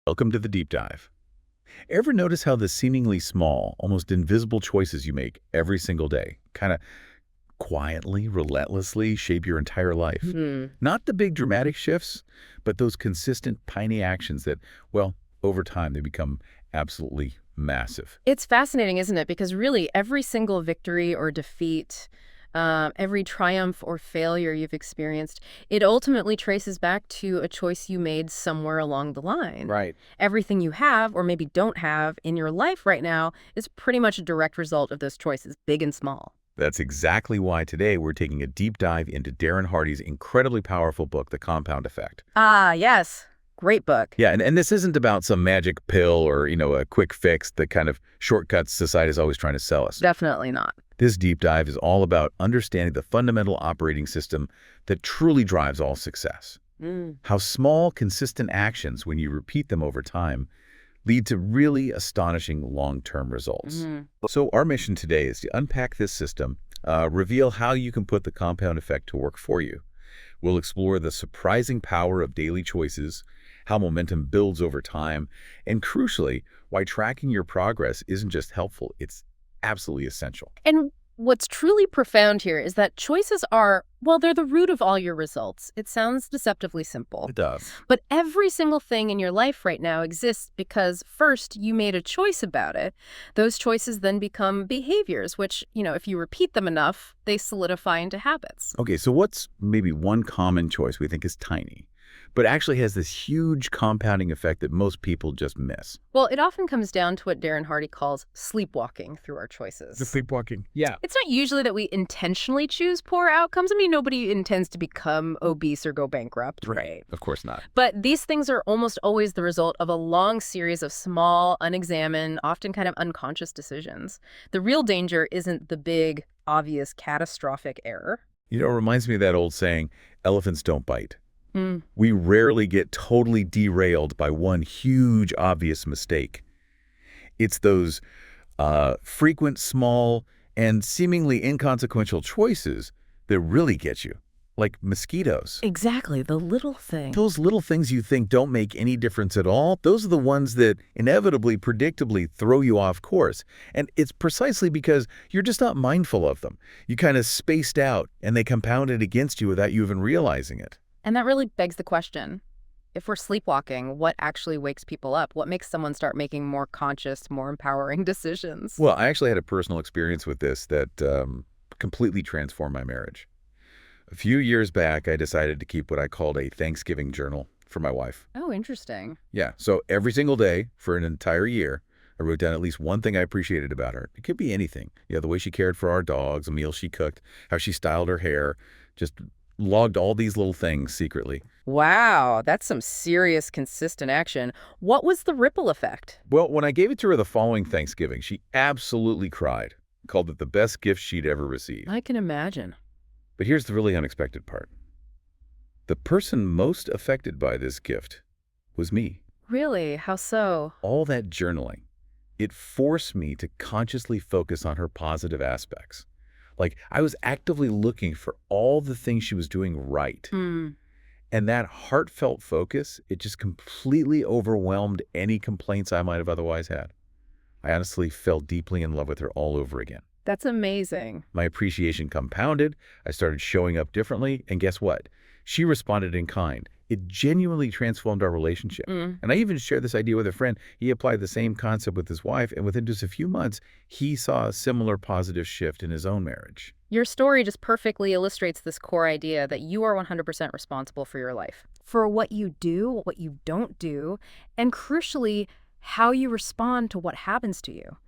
Welcome to the deep dive. Ever notice how the seemingly small, almost invisible choices you make every single day kind of quietly, relentlessly shape your entire life? Not the big dramatic shifts, but those consistent, tiny actions that, well, over time they become absolutely massive. It's fascinating, isn't it? Because really, every single victory or defeat, every triumph or failure you've experienced, it ultimately traces back to a choice you made somewhere along the line. Right. Everything you have, or maybe don't have, in your life right now is pretty much a direct result of those choices, big and small. That's exactly why today we're taking a deep dive into Darren Hardy's incredibly powerful book, The Compound Effect. Ah, yes. Great book. Yeah, and this isn't about some magic pill or, a quick fix, the kind of shortcuts society is always trying to sell us. Definitely not. This deep dive is all about understanding the fundamental operating system that truly drives all success. How small, consistent actions, when you repeat them over time, lead to really astonishing long-term results. So our mission today is to unpack this system, reveal how you can put the compound effect to work for you. We'll explore the surprising power of daily choices, how momentum builds over time, and crucially, why tracking your progress isn't just helpful, it's absolutely essential. And what's truly profound here is that choices are, well, they're the root of all your results. It sounds deceptively simple. It does. But every single thing in your life right now exists because first you made a choice about it. Those choices then become behaviors, which, if you repeat them enough, they solidify into habits. Okay, so what's maybe one common choice we think is tiny, but actually has this huge compounding effect that most people just miss? Well, it often comes down to what Darren Hardy calls sleepwalking through our choices. The sleepwalking. Yeah. It's not usually that we intentionally choose poor outcomes. I mean, nobody intends to become obese or go bankrupt, right? Of course not. But these things are almost always the result of a long series of small, unexamined, often kind of unconscious decisions. The real danger isn't the big, obvious, catastrophic error. It reminds me of that old saying, elephants don't bite. We rarely get totally derailed by one huge, obvious mistake. It's those frequent, small, and seemingly inconsequential choices that really get you, like mosquitoes. Exactly, the little thing. Those little things you think don't make any difference at all, those are the ones that inevitably, predictably throw you off course. And it's precisely because you're just not mindful of them. You kind of spaced out, and they compounded against you without you even realizing it. And that really begs the question, if we're sleepwalking, what actually wakes people up? What makes someone start making more conscious, more empowering decisions? Well, I actually had a personal experience with this that completely transformed my marriage. A few years back, I decided to keep what I called a Thanksgiving journal for my wife. Oh, interesting. Yeah, so every single day for an entire year, I wrote down at least one thing I appreciated about her. It could be anything. The way she cared for our dogs, a meal she cooked, how she styled her hair, just logged all these little things secretly. Wow, that's some serious, consistent action. What was the ripple effect? Well, when I gave it to her the following Thanksgiving, she absolutely cried, called it the best gift she'd ever received. I can imagine. But here's the really unexpected part. The person most affected by this gift was me. Really? How so? All that journaling, it forced me to consciously focus on her positive aspects. Like, I was actively looking for all the things she was doing right. And that heartfelt focus, it just completely overwhelmed any complaints I might have otherwise had. I honestly fell deeply in love with her all over again. That's amazing. My appreciation compounded. I started showing up differently. And guess what? She responded in kind. It genuinely transformed our relationship. And I even shared this idea with a friend. He applied the same concept with his wife, and within just a few months, he saw a similar positive shift in his own marriage. Your story just perfectly illustrates this core idea that you are 100% responsible for your life, for what you do, what you don't do, and crucially, how you respond to what happens to you.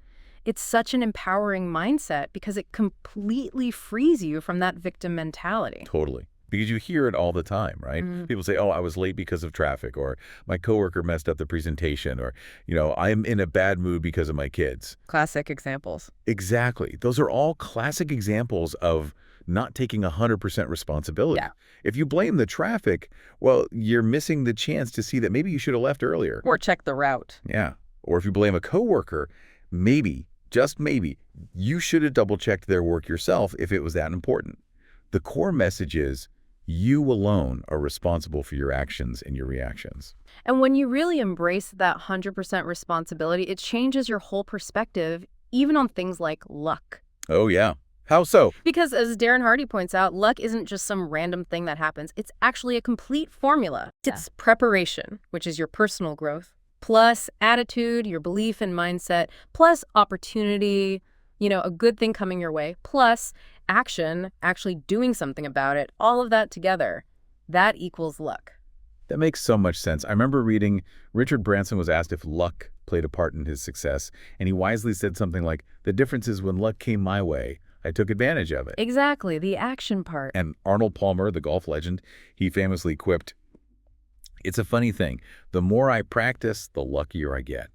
It's such an empowering mindset because it completely frees you from that victim mentality. Totally. Because you hear it all the time, right? People say, oh, I was late because of traffic, or my coworker messed up the presentation, or, I'm in a bad mood because of my kids. Classic examples. Exactly. Those are all classic examples of not taking 100% responsibility. Yeah. If you blame the traffic, well, you're missing the chance to see that maybe you should have left earlier. Or check the route. Yeah. Or if you blame a coworker, maybe, just maybe, you should have double-checked their work yourself if it was that important. The core message is, You alone are responsible for your actions and your reactions. And when you really embrace that 100% responsibility, it changes your whole perspective, even on things like luck. Oh, yeah. How so? Because as Darren Hardy points out, luck isn't just some random thing that happens. It's actually a complete formula. It's preparation, which is your personal growth, plus attitude, your belief and mindset, plus opportunity, a good thing coming your way, plus action, actually doing something about it, all of that together, that equals luck. That makes so much sense. I remember reading Richard Branson was asked if luck played a part in his success, and he wisely said something like, "The difference is when luck came my way, I took advantage of it." Exactly, the action part. And Arnold Palmer, the golf legend, he famously quipped, "It's a funny thing. The more I practice, the luckier I get."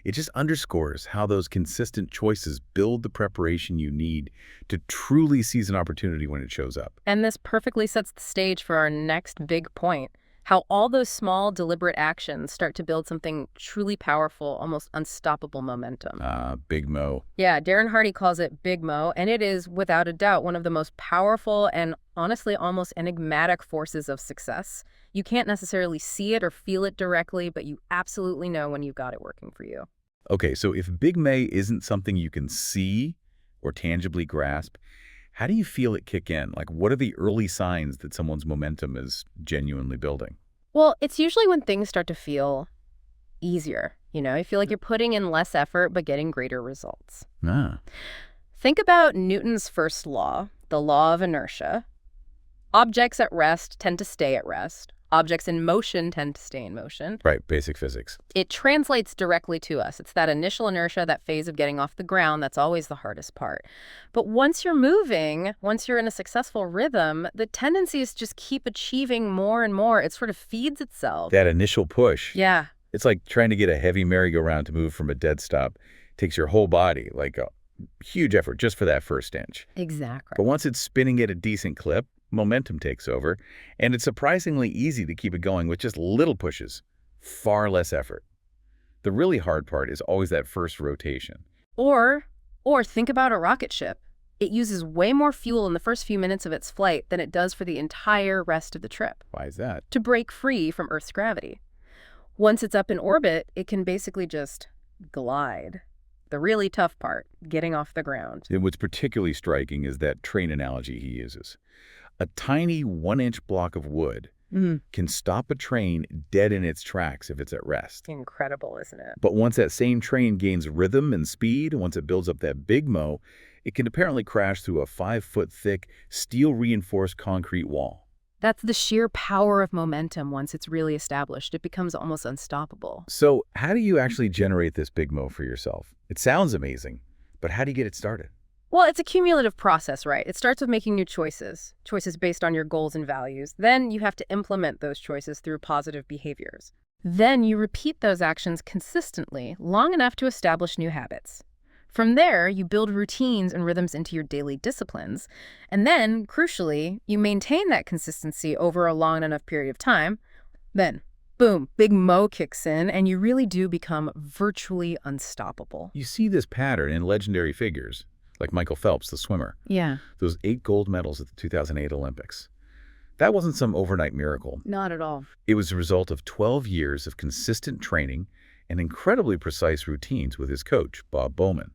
It just underscores how those consistent choices build the preparation you need to truly seize an opportunity when it shows up. And this perfectly sets the stage for our next big point, how all those small, deliberate actions start to build something truly powerful, almost unstoppable momentum. Big Mo. Yeah, Darren Hardy calls it Big Mo, and it is, without a doubt, one of the most powerful and honestly almost enigmatic forces of success. You can't necessarily see it or feel it directly, but you absolutely know when you've got it working for you. Okay, so if Big May isn't something you can see or tangibly grasp, how do you feel it kick in? Like, what are the early signs that someone's momentum is genuinely building? Well, it's usually when things start to feel easier. You feel like you're putting in less effort but getting greater results. Ah, Think about Newton's first law, the law of inertia. Objects at rest tend to stay at rest. Objects in motion tend to stay in motion. right, basic physics. It translates directly to us. It's that initial inertia, that phase of getting off the ground, that's always the hardest part. But once you're moving, once you're in a successful rhythm, the tendency is just keep achieving more and more. It sort of feeds itself. That initial push. Yeah, It's like trying to get a heavy merry-go-round to move from a dead stop. Takes your whole body, like a huge effort just for that first inch. exactly. But once it's spinning at a decent clip, momentum takes over, and it's surprisingly easy to keep it going with just little pushes, far less effort. The really hard part is always that first rotation. Or think about a rocket ship. It uses way more fuel in the first few minutes of its flight than it does for the entire rest of the trip Why is that? to break free from Earth's gravity. Once it's up in orbit, it can basically just glide. The really tough part, getting off the ground. And what's particularly striking is that train analogy he uses. A tiny 1-inch block of wood can stop a train dead in its tracks if it's at rest. Incredible, isn't it? But once that same train gains rhythm and speed, once it builds up that big mo, it can apparently crash through a 5-foot-thick, steel-reinforced concrete wall. That's the sheer power of momentum once it's really established. It becomes almost unstoppable. So how do you actually generate this big mo for yourself? It sounds amazing, but how do you get it started? Well, it's a cumulative process, right? It starts with making new choices based on your goals and values. Then you have to implement those choices through positive behaviors. Then you repeat those actions consistently, long enough to establish new habits. From there, you build routines and rhythms into your daily disciplines. And then, crucially, you maintain that consistency over a long enough period of time. Then, boom, big mo kicks in, and you really do become virtually unstoppable. You see this pattern in legendary figures, like Michael Phelps, the swimmer. Yeah. Those 8 gold medals at the 2008 Olympics. That wasn't some overnight miracle. Not at all. It was the result of 12 years of consistent training and incredibly precise routines with his coach, Bob Bowman.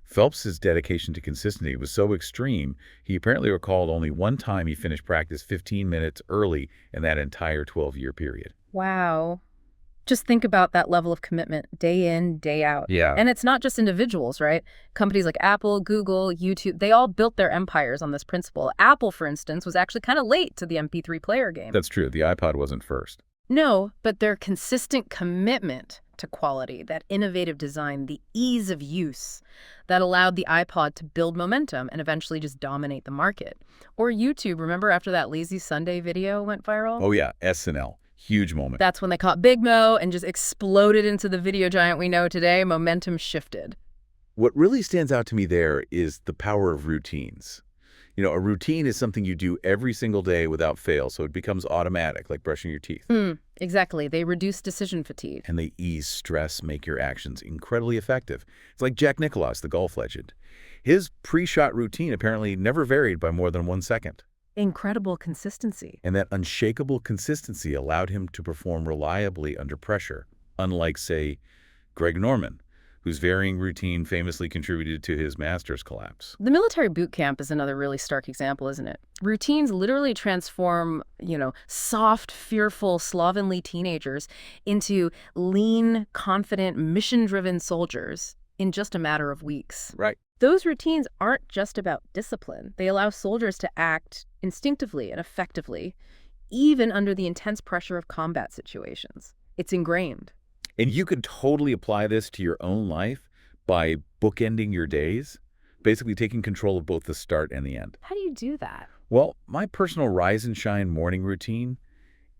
Phelps's dedication to consistency was so extreme, he apparently recalled only one time he finished practice 15 minutes early in that entire 12-year period. Wow. Just think about that level of commitment day in, day out. Yeah. And it's not just individuals, right? Companies like Apple, Google, YouTube, they all built their empires on this principle. Apple, for instance, was actually kind of late to the MP3 player game. That's true. The iPod wasn't first. No, but their consistent commitment to quality, that innovative design, the ease of use that allowed the iPod to build momentum and eventually just dominate the market. Or YouTube, remember after that Lazy Sunday video went viral? Oh yeah, SNL. Huge moment. That's when they caught Big Mo and just exploded into the video giant we know today. Momentum shifted. What really stands out to me there is the power of routines. You know, a routine is something you do every single day without fail, so it becomes automatic, like brushing your teeth. Exactly. They reduce decision fatigue. And they ease stress, make your actions incredibly effective. It's like Jack Nicklaus, the golf legend. His pre-shot routine apparently never varied by more than 1 second. Incredible consistency. And that unshakable consistency allowed him to perform reliably under pressure, unlike, say, Greg Norman, whose varying routine famously contributed to his master's collapse. The military boot camp is another really stark example, isn't it? Routines literally transform, soft, fearful, slovenly teenagers into lean, confident, mission-driven soldiers in just a matter of weeks. Right. Those routines aren't just about discipline. They allow soldiers to act instinctively and effectively, even under the intense pressure of combat situations. It's ingrained. And you could totally apply this to your own life by bookending your days, basically taking control of both the start and the end. How do you do that? Well, my personal rise and shine morning routine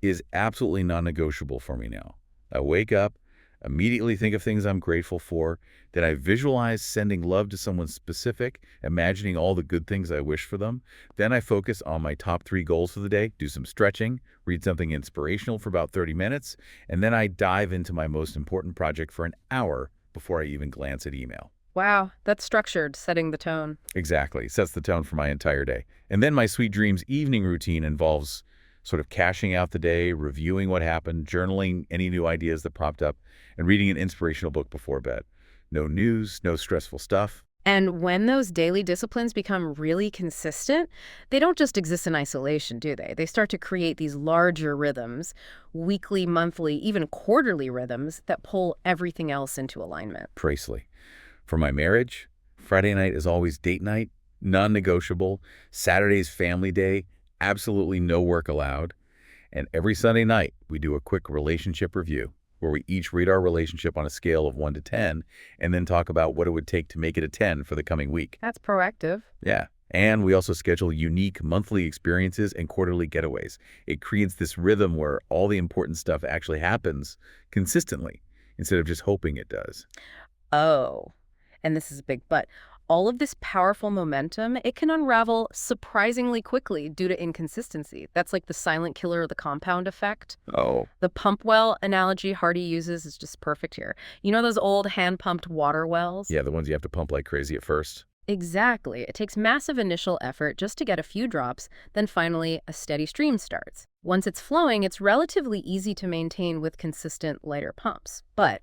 is absolutely non-negotiable for me now. I wake up, immediately think of things I'm grateful for, then I visualize sending love to someone specific, imagining all the good things I wish for them. Then I focus on my top 3 goals for the day, do some stretching, read something inspirational for about 30 minutes, and then I dive into my most important project for an hour before I even glance at email. Wow, that's structured, setting the tone. Exactly. Sets the tone for my entire day. And then my Sweet Dreams evening routine involves sort of cashing out the day, reviewing what happened, journaling any new ideas that popped up, and reading an inspirational book before bed. No news, no stressful stuff. And when those daily disciplines become really consistent, they don't just exist in isolation, do they? They start to create these larger rhythms, weekly, monthly, even quarterly rhythms that pull everything else into alignment. Precisely. For my marriage, Friday night is always date night, non-negotiable. Saturday's family day, absolutely no work allowed. And every Sunday night, we do a quick relationship review, where we each rate our relationship on a scale of 1 to 10, and then talk about what it would take to make it a 10 for the coming week. That's proactive. Yeah. And we also schedule unique monthly experiences and quarterly getaways. It creates this rhythm where all the important stuff actually happens consistently, instead of just hoping it does. Oh, and this is a big but. All of this powerful momentum, it can unravel surprisingly quickly due to inconsistency. That's like the silent killer of the compound effect. Oh. The pump well analogy Hardy uses is just perfect here. You know those old hand-pumped water wells? Yeah, the ones you have to pump like crazy at first. Exactly. It takes massive initial effort just to get a few drops, then finally a steady stream starts. Once it's flowing, it's relatively easy to maintain with consistent, lighter pumps. But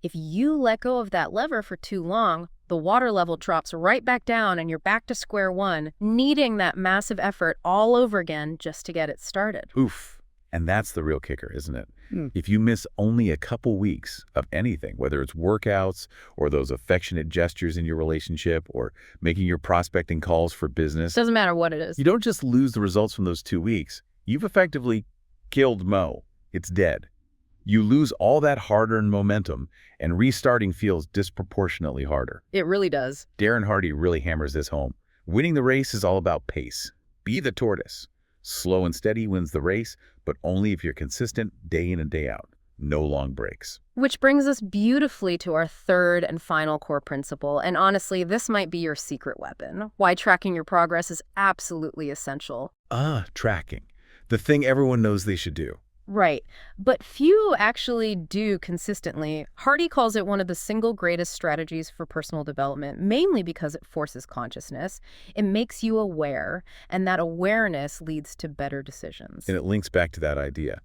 if you let go of that lever for too long, the water level drops right back down and you're back to square one, needing that massive effort all over again just to get it started. Oof. And that's the real kicker, isn't it? If you miss only a couple weeks of anything, whether it's workouts or those affectionate gestures in your relationship or making your prospecting calls for business, Doesn't matter what it is. you don't just lose the results from those 2 weeks. You've effectively killed Mo. It's dead. You lose all that hard-earned momentum, and restarting feels disproportionately harder. It really does. Darren Hardy really hammers this home. Winning the race is all about pace. Be the tortoise. Slow and steady wins the race, but only if you're consistent day in and day out. No long breaks. Which brings us beautifully to our third and final core principle, and honestly, this might be your secret weapon. Why tracking your progress is absolutely essential. Tracking. The thing everyone knows they should do. Right, but few actually do consistently. Hardy calls it one of the single greatest strategies for personal development, mainly because it forces consciousness. It makes you aware, and that awareness leads to better decisions. And it links back to that idea.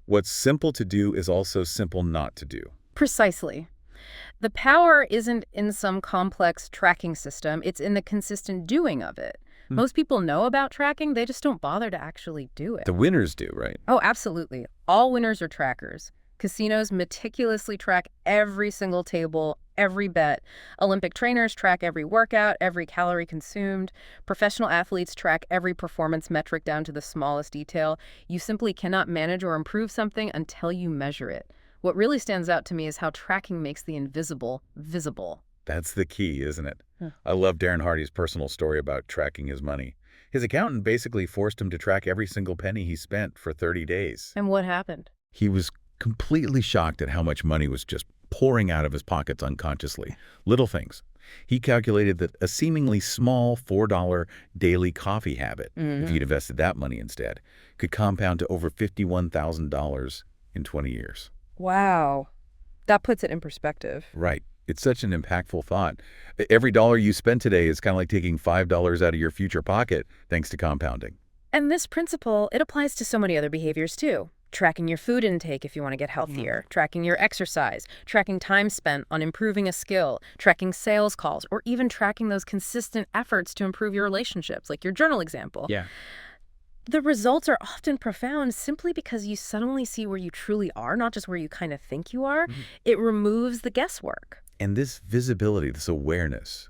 What's simple to do is also simple not to do. Precisely. The power isn't in some complex tracking system, it's in the consistent doing of it. Most people know about tracking, they just don't bother to actually do it. The winners do, right? Oh, absolutely. All winners are trackers. Casinos meticulously track every single table, every bet. Olympic trainers track every workout, every calorie consumed. Professional athletes track every performance metric down to the smallest detail. You simply cannot manage or improve something until you measure it. What really stands out to me is how tracking makes the invisible visible. That's the key, isn't it? I love Darren Hardy's personal story about tracking his money. His accountant basically forced him to track every single penny he spent for 30 days. And what happened? He was completely shocked at how much money was just pouring out of his pockets unconsciously. Little things. He calculated that a seemingly small $4 daily coffee habit, if he'd invested that money instead, could compound to over $51,000 in 20 years. Wow. That puts it in perspective. Right. It's such an impactful thought. Every dollar you spend today is kind of like taking $5 out of your future pocket thanks to compounding. And this principle, it applies to so many other behaviors too. Tracking your food intake if you want to get healthier, tracking your exercise, tracking time spent on improving a skill, tracking sales calls, or even tracking those consistent efforts to improve your relationships, like your journal example. Yeah. The results are often profound simply because you suddenly see where you truly are, not just where you kind of think you are. It removes the guesswork. And this visibility, this awareness,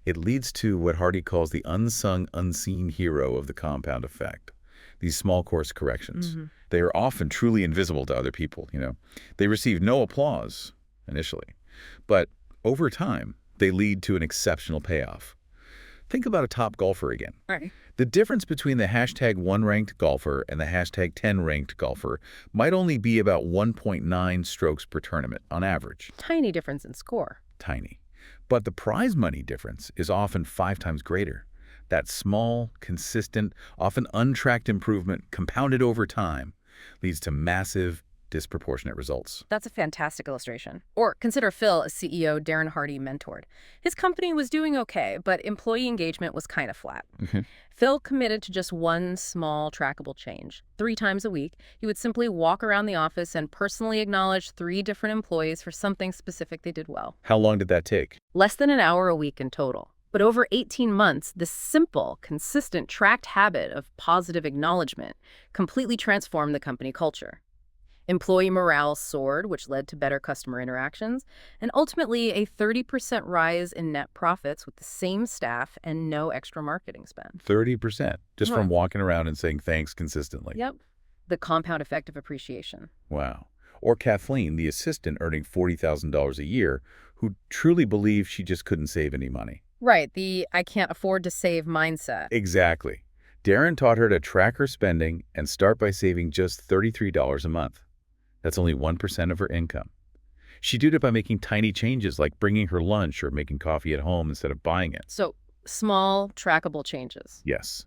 it leads to what Hardy calls the unsung, unseen hero of the compound effect. These small course corrections. They are often truly invisible to other people, They receive no applause initially, but over time, they lead to an exceptional payoff. Think about a top golfer again. Right. The difference between the hashtag 1 ranked golfer and the hashtag 10 ranked golfer might only be about 1.9 strokes per tournament on average. Tiny difference in score. Tiny. But the prize money difference is often 5 times greater. That small, consistent, often untracked improvement compounded over time leads to massive, disproportionate results. That's a fantastic illustration. Or consider Phil, a CEO Darren Hardy mentored. His company was doing okay, but employee engagement was kind of flat. Phil committed to just one small trackable change. 3 times a week, he would simply walk around the office and personally acknowledge 3 different employees for something specific they did well. How long did that take? Less than an hour a week in total. But over 18 months, this simple, consistent, tracked habit of positive acknowledgement completely transformed the company culture. Employee morale soared, which led to better customer interactions, and ultimately a 30% rise in net profits with the same staff and no extra marketing spend. 30%, just from walking around and saying thanks consistently. Yep. The compound effect of appreciation. Wow. Or Kathleen, the assistant earning $40,000 a year, who truly believed she just couldn't save any money. Right, the I can't afford to save mindset. Exactly. Darren taught her to track her spending and start by saving just $33 a month. That's only 1% of her income. She did it by making tiny changes like bringing her lunch or making coffee at home instead of buying it. So, small, trackable changes. Yes.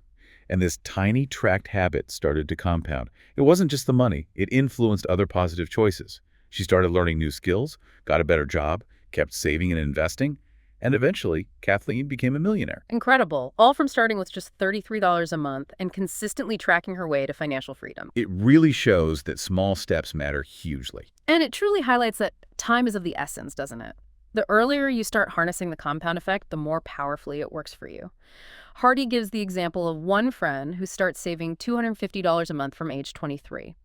And this tiny tracked habit started to compound. It wasn't just the money. It influenced other positive choices. She started learning new skills, got a better job, kept saving and investing, and eventually, Kathleen became a millionaire. Incredible. All from starting with just $33 a month and consistently tracking her way to financial freedom. It really shows that small steps matter hugely. And it truly highlights that time is of the essence, doesn't it? The earlier you start harnessing the compound effect, the more powerfully it works for you. Hardy gives the example of one friend who starts saving $250 a month from age 23.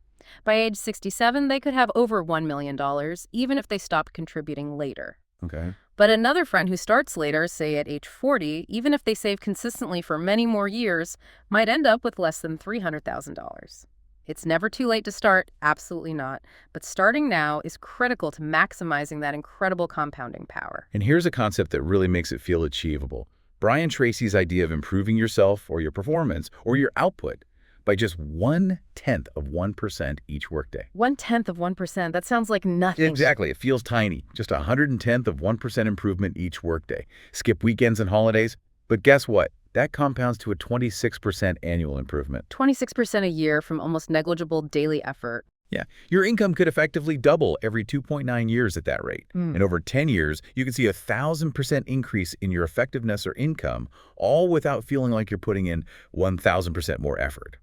By age 67, they could have over $1 million, even if they stopped contributing later. Okay. But another friend who starts later, say at age 40, even if they save consistently for many more years, might end up with less than $300,000. It's never too late to start, absolutely not. But starting now is critical to maximizing that incredible compounding power. And here's a concept that really makes it feel achievable. Brian Tracy's idea of improving yourself or your performance or your output by just 0.1% each workday. 0.1%, that sounds like nothing. Exactly. It feels tiny. Just 1/100% improvement each workday. Skip weekends and holidays. But guess what? That compounds to a 26% annual improvement. 26% a year from almost negligible daily effort. Yeah. Your income could effectively double every 2.9 years at that rate. And over 10 years, you can see a 1,000% increase in your effectiveness or income, all without feeling like you're putting in 1,000% more effort.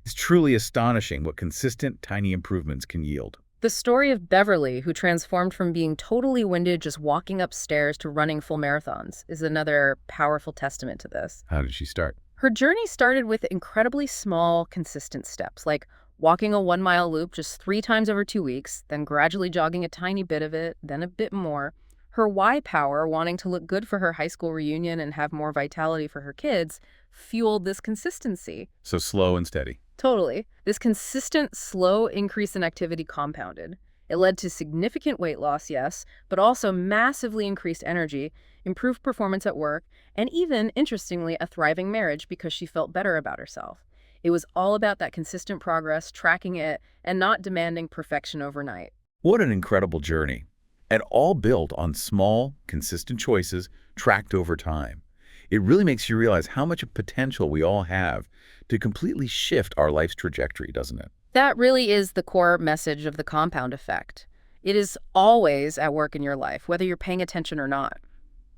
It's truly astonishing what consistent, tiny improvements can yield. The story of Beverly, who transformed from being totally winded just walking upstairs to running full marathons, is another powerful testament to this. How did she start? Her journey started with incredibly small, consistent steps, like walking a 1-mile loop just 3 times over 2 weeks, then gradually jogging a tiny bit of it, then a bit more. Her why power, wanting to look good for her high school reunion and have more vitality for her kids, fueled this consistency. So slow and steady. Totally. This consistent, slow increase in activity compounded. It led to significant weight loss, yes, but also massively increased energy, improved performance at work, and even, interestingly, a thriving marriage because she felt better about herself. It was all about that consistent progress, tracking it, and not demanding perfection overnight. What an incredible journey. And all built on small, consistent choices tracked over time. It really makes you realize how much potential we all have to completely shift our life's trajectory, doesn't it? That really is the core message of the compound effect. It is always at work in your life, whether you're paying attention or not.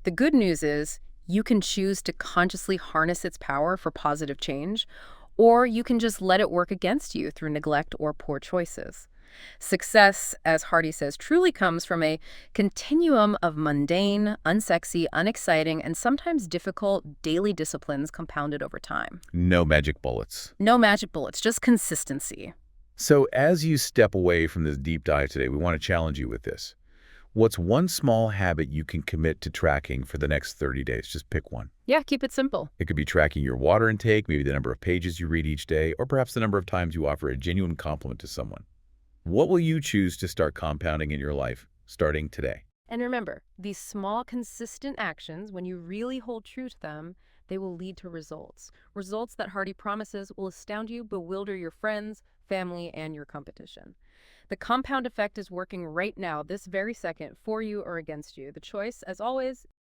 The good news is you can choose to consciously harness its power for positive change, Or you can just let it work against you through neglect or poor choices. Success, as Hardy says, truly comes from a continuum of mundane, unsexy, unexciting, and sometimes difficult daily disciplines compounded over time. No magic bullets. No magic bullets, just consistency. So as you step away from this deep dive today, we want to challenge you with this. What's one small habit you can commit to tracking for the next 30 days? Just pick one. Yeah, keep it simple. It could be tracking your water intake, maybe the number of pages you read each day, or perhaps the number of times you offer a genuine compliment to someone. What will you choose to start compounding in your life starting today? And remember, these small, consistent actions, when you really hold true to them, they will lead to results. Results that Hardy promises will astound you, bewilder your friends, family, and your competition. The compound effect is working right now, this very second, for you or against you. The choice, as always,